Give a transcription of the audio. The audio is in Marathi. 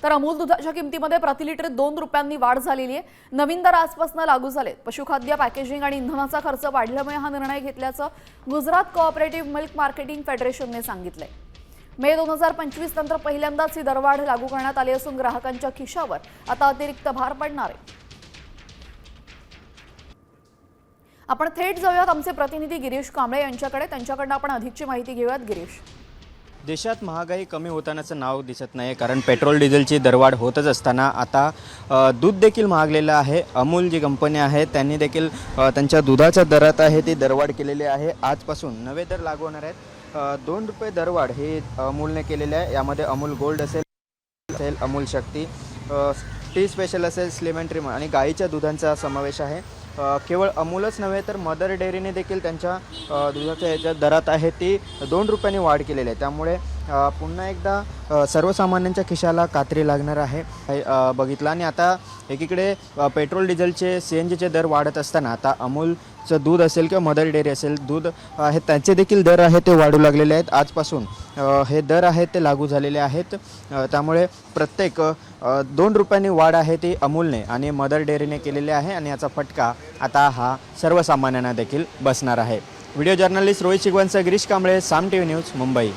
तर अमूल दुधाच्या किमतीमध्ये प्रति लिटर 2 रुपयांनी वाढ झालेली आहे। नवीन दर आजपासून लागू झालेत। पशुखाद्य पॅकेजिंग आणि इंधनाचा खर्च वाढल्यामुळे हा निर्णय घेतल्याचं गुजरात कोऑपरेटिव्ह मिल्क मार्केटिंग फेडरेशनने सांगितलंय। मे 2025 नंतर पहिल्यांदाच ही दरवाढ लागू करण्यात आली असून ग्राहकांच्या खिशावर आता अतिरिक्त भार पडणार आहे। आपण थेट जाऊयात आमचे प्रतिनिधी गिरीश कांबळे यांच्याकडे। त्यांच्याकडून आपण अधिकची माहिती घेऊयात। गिरीश, देशात महागाई कमी होतानाचं नाव दिसत नाही, कारण पेट्रोल डिझेलची दरवाढ होतच असताना आता दूध देखील महागलेलं आहे। अमूल जी कंपनी आहे त्यांनी देखील त्यांच्या दुधाच्या दरात आहे ती दरवाढ केलेली आहे। आजपासून नवे दर लागू होणार आहेत। 2 रुपये दरवाढ हे अमूलने केलेले आहे। यामध्ये अमूल गोल्ड असेल, अमूल शक्ती, टी स्पेशल असेल, स्लिम अँड ट्रिम आणि गाईच्या दुधांचा समावेश आहे। केवळ अमूलच नव्हे तर मदर डेअरीने देखील त्यांच्या दुधाच्या याच्या दरात आहे ती 2 रुपयांनी वाढ केलेली आहे। त्यामुळे पुन्हा एकदा सर्वसामान्यांच्या खिशाला कात्री लागणार आहे बघितलं। आणि आता एकीकडे पेट्रोल डिझेलचे CNGचे दर वाढत असताना आता अमूलचं दूध असेल किंवा मदर डेअरी असेल दूध आहे त्यांचे देखील दर आहे ते वाढू लागलेले आहेत। आजपासून हे दर आहेत ते लागू झालेले आहेत। त्यामुळे प्रत्येक 2 रुपयांनी वाढ आहे ती अमूलने आणि मदर डेअरीने केलेली आहे आणि याचा फटका आता हा सर्वसामान्यांना देखील बसणार आहे। व्हिडिओ जर्नलिस्ट रोहित शिगवणसह गिरीश कांबळे, साम TV न्यूज, मुंबई।